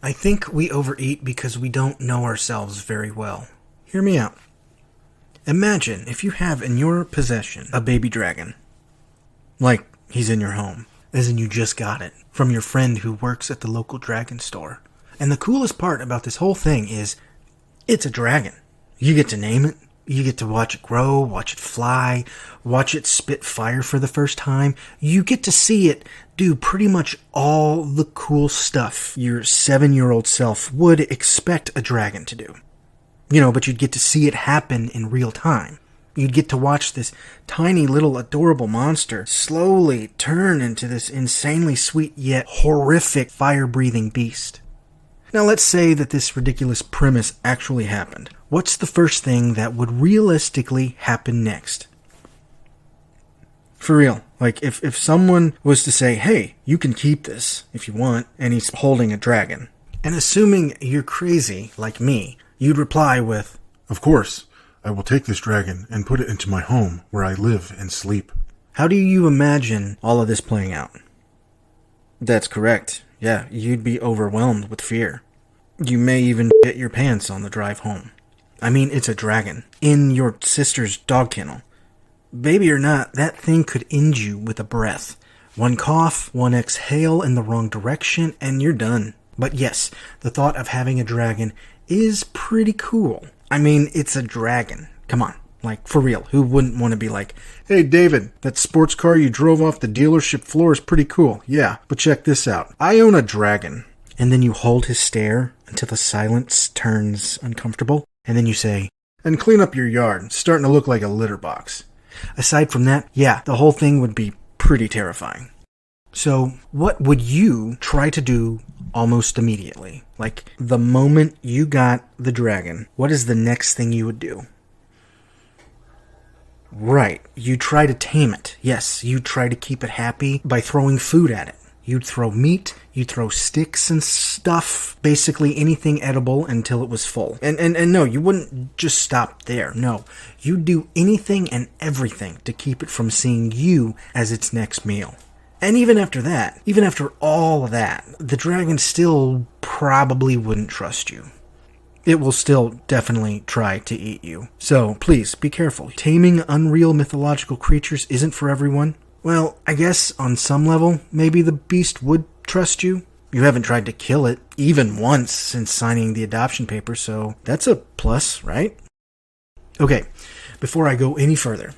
I think we overeat because we don't know ourselves very well. Hear me out. Imagine if you have in your possession a baby dragon. Like he's in your home, as in you just got it, from your friend who works at the local dragon store. And the coolest part about this whole thing is, it's a dragon. You get to name it. You get to watch it grow, watch it fly, watch it spit fire for the first time. You get to see it do pretty much all the cool stuff your 7-year-old self would expect a dragon to do. But you'd get to see it happen in real time. You'd get to watch this tiny little adorable monster slowly turn into this insanely sweet yet horrific fire-breathing beast. Now let's say that this ridiculous premise actually happened. What's the first thing that would realistically happen next? For real. Like, if someone was to say, hey, you can keep this if you want, and he's holding a dragon, and assuming you're crazy, like me, you'd reply with, of course, I will take this dragon and put it into my home where I live and sleep. How do you imagine all of this playing out? That's correct. Yeah, you'd be overwhelmed with fear. You may even get your pants on the drive home. I mean, it's a dragon in your sister's dog kennel. Baby or not, that thing could end you with a breath. One cough, one exhale in the wrong direction, and you're done. But yes, the thought of having a dragon is pretty cool. I mean, it's a dragon. Come on. Like, for real, who wouldn't want to be like, hey, David, that sports car you drove off the dealership floor is pretty cool. Yeah, but check this out. I own a dragon. And then you hold his stare until the silence turns uncomfortable. And then you say, and clean up your yard. It's starting to look like a litter box. Aside from that, yeah, the whole thing would be pretty terrifying. So, what would you try to do almost immediately? Like, the moment you got the dragon, what is the next thing you would do? Right, you try to tame it. Yes, you try to keep it happy by throwing food at it. You'd throw meat, you'd throw sticks and stuff, basically anything edible until it was full. And no, you wouldn't just stop there. No, you'd do anything and everything to keep it from seeing you as its next meal. And even after that, even after all of that, the dragon still probably wouldn't trust you. It will still definitely try to eat you. So please, be careful. Taming unreal mythological creatures isn't for everyone. Well, I guess on some level, maybe the beast would trust you. You haven't tried to kill it, even once, since signing the adoption paper, so that's a plus, right? Okay, before I go any further,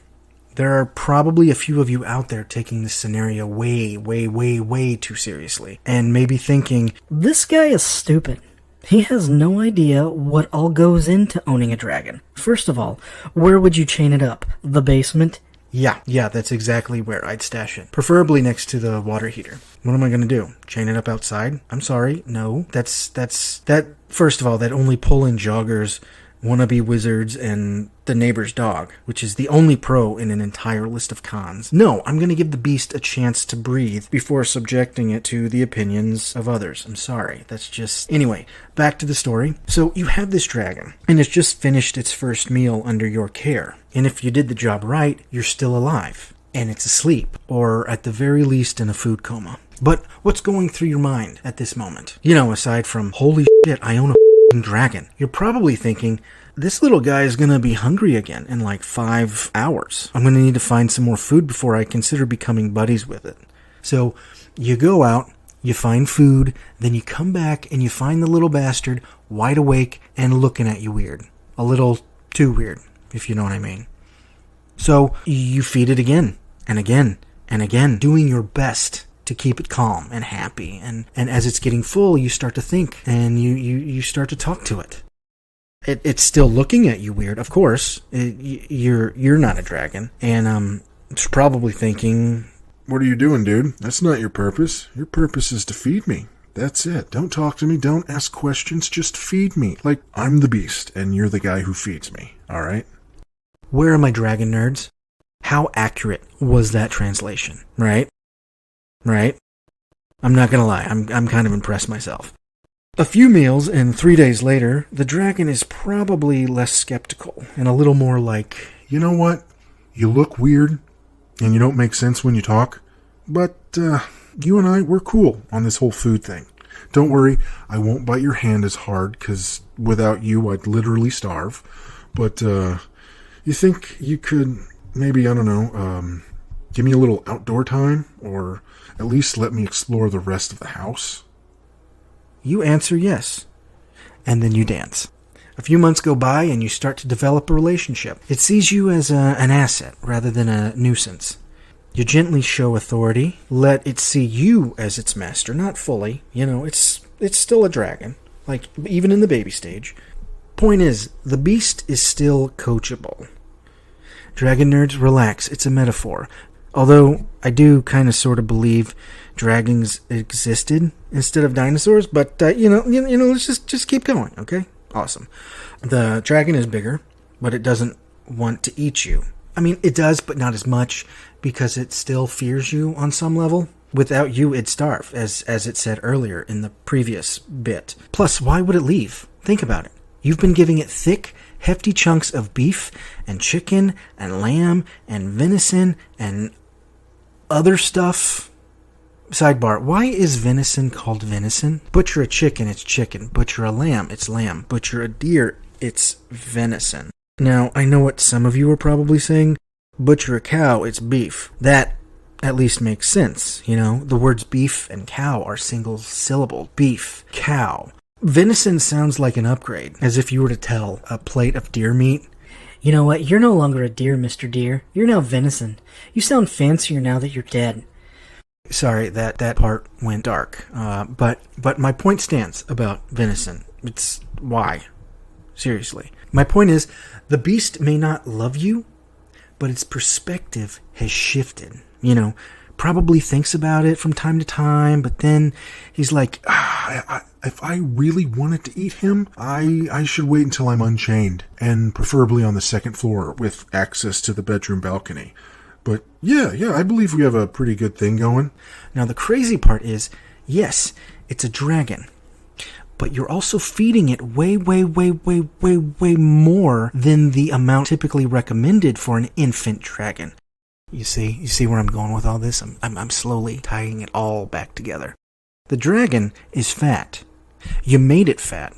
there are probably a few of you out there taking this scenario way too seriously, and maybe thinking, this guy is stupid. He has no idea what all goes into owning a dragon. First of all, where would you chain it up? The basement? Yeah, that's exactly where I'd stash it. Preferably next to the water heater. What am I gonna do? Chain it up outside? I'm sorry, no. That, first of all, that only pull in joggers, wannabe wizards, and the neighbor's dog, which is the only pro in an entire list of cons. No, I'm gonna give the beast a chance to breathe before subjecting it to the opinions of others. I'm sorry, that's just... Anyway, back to the story. So, you have this dragon, and it's just finished its first meal under your care. And if you did the job right, you're still alive. And it's asleep, or at the very least in a food coma. But what's going through your mind at this moment? Aside from, holy shit, I own a dragon. You're probably thinking, this little guy is gonna be hungry again in like 5 hours. I'm gonna need to find some more food before I consider becoming buddies with it. So you go out, you find food, then you come back and you find the little bastard wide awake and looking at you weird. A little too weird, if you know what I mean. So you feed it again and again and again, doing your best to keep it calm and happy. And as it's getting full, you start to think and you start to talk to it. It's still looking at you weird, of course. You're not a dragon. And it's probably thinking, what are you doing, dude? That's not your purpose. Your purpose is to feed me. That's it. Don't talk to me. Don't ask questions. Just feed me. Like, I'm the beast, and you're the guy who feeds me. All right? Where are my dragon nerds? How accurate was that translation? Right? I'm not gonna lie. I'm kind of impressed myself. A few meals and 3 days later, the dragon is probably less skeptical and a little more like, you know what? You look weird, and you don't make sense when you talk, but you and I, we're cool on this whole food thing. Don't worry, I won't bite your hand as hard, because without you, I'd literally starve. But, you think you could maybe, I don't know, give me a little outdoor time? Or at least let me explore the rest of the house? You answer yes. And then you dance. A few months go by and you start to develop a relationship. It sees you as an asset rather than a nuisance. You gently show authority, let it see you as its master, not fully. You know, it's still a dragon, like even in the baby stage. Point is, the beast is still coachable. Dragon nerds, relax, it's a metaphor. Although I do kind of sort of believe dragons existed instead of dinosaurs, but let's just keep going, okay? Awesome. The dragon is bigger, but it doesn't want to eat you. I mean, it does, but not as much, because it still fears you on some level. Without you, it'd starve, as it said earlier in the previous bit. Plus, why would it leave? Think about it. You've been giving it thick, hefty chunks of beef, and chicken, and lamb, and venison, and other stuff. Sidebar, why is venison called venison? Butcher a chicken, it's chicken. Butcher a lamb, it's lamb. Butcher a deer, it's venison. Now, I know what some of you are probably saying. Butcher a cow, it's beef. That at least makes sense, you know? The words beef and cow are single syllable. Beef, cow. Venison sounds like an upgrade, as if you were to tell a plate of deer meat. You know what? You're no longer a deer, Mr. Deer. You're now venison. You sound fancier now that you're dead. Sorry, that part went dark. But my point stands about venison. It's why. Seriously. My point is, the beast may not love you, but its perspective has shifted. You know, probably thinks about it from time to time, but then he's like, if I really wanted to eat him, I should wait until I'm unchained, and preferably on the second floor with access to the bedroom balcony. But yeah, I believe we have a pretty good thing going. Now the crazy part is, yes, it's a dragon, but you're also feeding it way more than the amount typically recommended for an infant dragon. You see where I'm going with all this? I'm slowly tying it all back together. The dragon is fat. You made it fat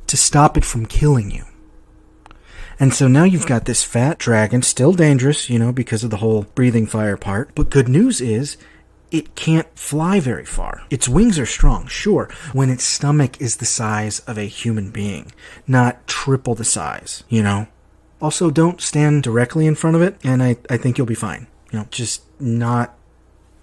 to stop it from killing you. And so now you've got this fat dragon, still dangerous, you know, because of the whole breathing fire part. But good news is, it can't fly very far. Its wings are strong, sure, when its stomach is the size of a human being, not triple the size, you know. Also, don't stand directly in front of it, and I think you'll be fine. You know, just not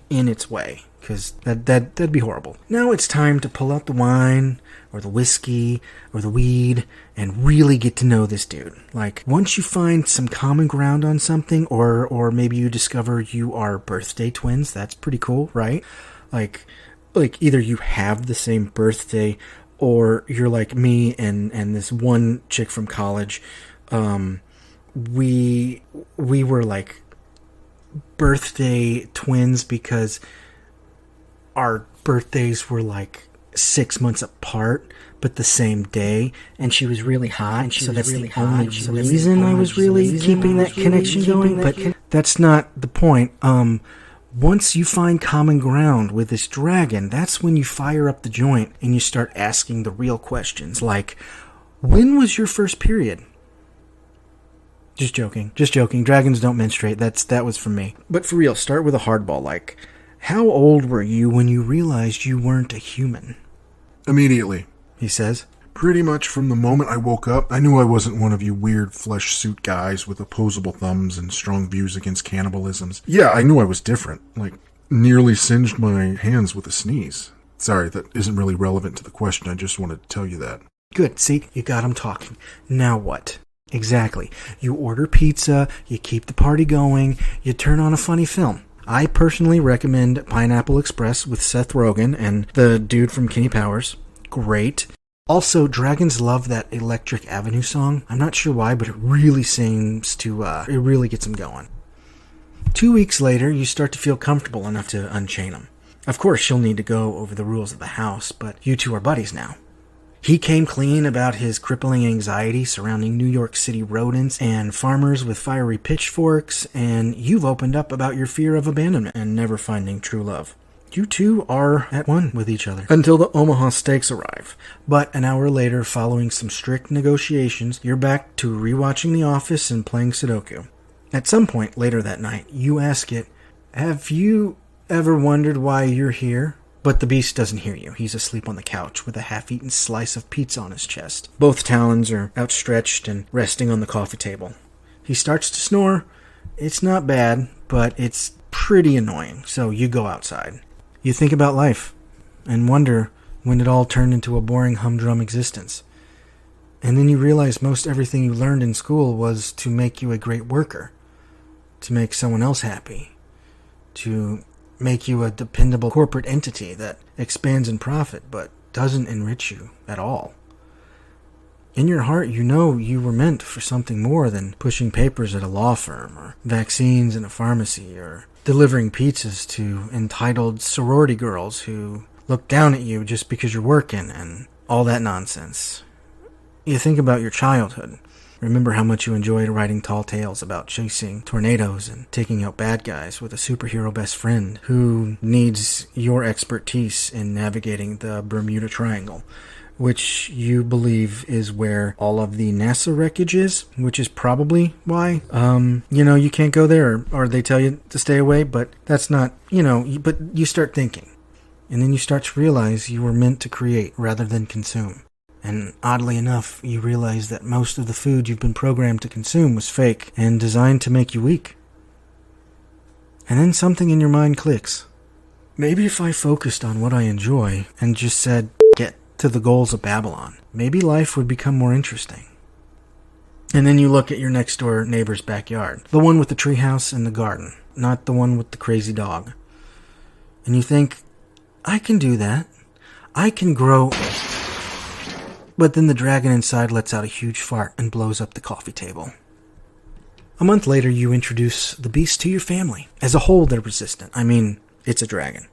in its way, because that'd be horrible. Now it's time to pull out the wine, or the whiskey, or the weed, and really get to know this dude. Like, once you find some common ground on something, or maybe you discover you are birthday twins, that's pretty cool, right? Like either you have the same birthday, or you're like me and this one chick from college. We were like birthday twins because our birthdays were like 6 months apart, but the same day, and she was really hot, so that's the only reason I was really keeping that connection going, but that's not the point. Once you find common ground with this dragon, that's when you fire up the joint and you start asking the real questions, like, when was your first period? Just joking. Dragons don't menstruate. That was from me. But for real, start with a hardball, like, how old were you when you realized you weren't a human? Immediately, he says. Pretty much from the moment I woke up, I knew I wasn't one of you weird flesh suit guys with opposable thumbs and strong views against cannibalisms. Yeah, I knew I was different. Like, nearly singed my hands with a sneeze. Sorry, that isn't really relevant to the question. I just wanted to tell you that. Good, see? You got him talking. Now what? Exactly. You order pizza, you keep the party going, you turn on a funny film. I personally recommend Pineapple Express with Seth Rogen and the dude from Kenny Powers. Great. Also, dragons love that Electric Avenue song. I'm not sure why, but it really seems to, it really gets them going. 2 weeks later, you start to feel comfortable enough to unchain him. Of course, you'll need to go over the rules of the house, but you two are buddies now. He came clean about his crippling anxiety surrounding New York City rodents and farmers with fiery pitchforks, and you've opened up about your fear of abandonment and never finding true love. You two are at one with each other until the Omaha Steaks arrive. But an hour later, following some strict negotiations, you're back to rewatching The Office and playing Sudoku. At some point later that night, you ask it, "Have you ever wondered why you're here?" But the beast doesn't hear you. He's asleep on the couch with a half-eaten slice of pizza on his chest. Both talons are outstretched and resting on the coffee table. He starts to snore. It's not bad, but it's pretty annoying, so you go outside. You think about life and wonder when it all turned into a boring humdrum existence. And then you realize most everything you learned in school was to make you a great worker, to make someone else happy, to make you a dependable corporate entity that expands in profit but doesn't enrich you at all. In your heart, you know you were meant for something more than pushing papers at a law firm, or vaccines in a pharmacy, or delivering pizzas to entitled sorority girls who look down at you just because you're working, and all that nonsense. You think about your childhood. Remember how much you enjoyed writing tall tales about chasing tornadoes and taking out bad guys with a superhero best friend who needs your expertise in navigating the Bermuda Triangle, which you believe is where all of the NASA wreckage is, which is probably why, you can't go there, or they tell you to stay away, but that's not, but you start thinking. And then you start to realize you were meant to create rather than consume. And oddly enough, you realize that most of the food you've been programmed to consume was fake and designed to make you weak. And then something in your mind clicks. Maybe if I focused on what I enjoy and just said, get to the goals of Babylon, maybe life would become more interesting. And then you look at your next door neighbor's backyard, the one with the treehouse and the garden, not the one with the crazy dog. And you think, I can do that. I can grow. But then the dragon inside lets out a huge fart and blows up the coffee table. A month later, you introduce the beast to your family. As a whole, they're resistant. I mean, it's a dragon.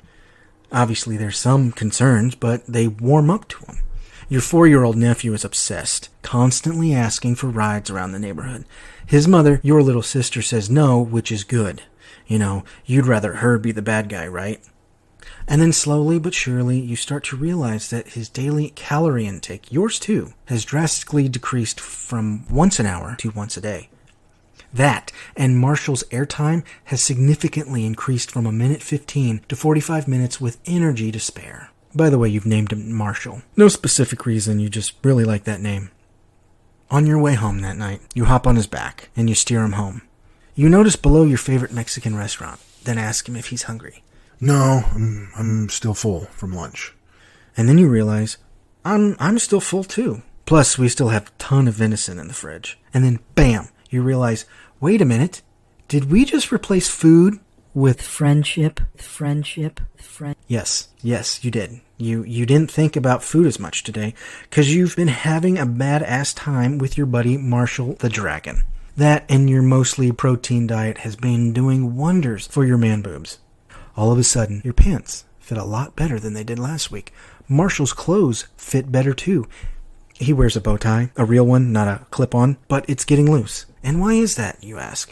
Obviously, there's some concerns, but they warm up to him. Your 4-year-old nephew is obsessed, constantly asking for rides around the neighborhood. His mother, your little sister, says no, which is good. You'd rather her be the bad guy, right? And then slowly but surely, you start to realize that his daily calorie intake, yours too, has drastically decreased from once an hour to once a day. That, and Marshall's airtime, has significantly increased from 1:15 to 45 minutes with energy to spare. By the way, you've named him Marshall. No specific reason, you just really like that name. On your way home that night, you hop on his back, and you steer him home. You notice below your favorite Mexican restaurant, then ask him if he's hungry. No, I'm still full from lunch. And then you realize, I'm still full too. Plus, we still have a ton of venison in the fridge. And then, bam, you realize, wait a minute, did we just replace food with friendship? Yes, you did. You didn't think about food as much today, because you've been having a badass time with your buddy Marshall the Dragon. That and your mostly protein diet has been doing wonders for your man boobs. All of a sudden, your pants fit a lot better than they did last week. Marshall's clothes fit better too. He wears a bow tie, a real one, not a clip-on, but it's getting loose. And why is that, you ask?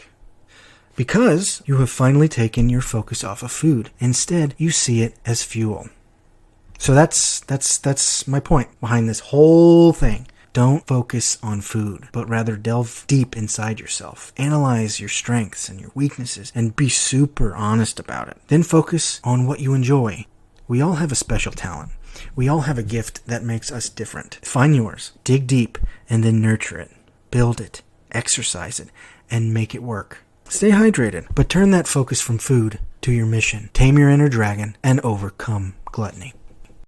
Because you have finally taken your focus off of food. Instead, you see it as fuel. So that's my point behind this whole thing. Don't focus on food, but rather delve deep inside yourself. Analyze your strengths and your weaknesses and be super honest about it. Then focus on what you enjoy. We all have a special talent. We all have a gift that makes us different. Find yours, dig deep, and then nurture it. Build it, exercise it, and make it work. Stay hydrated, but turn that focus from food to your mission. Tame your inner dragon and overcome gluttony.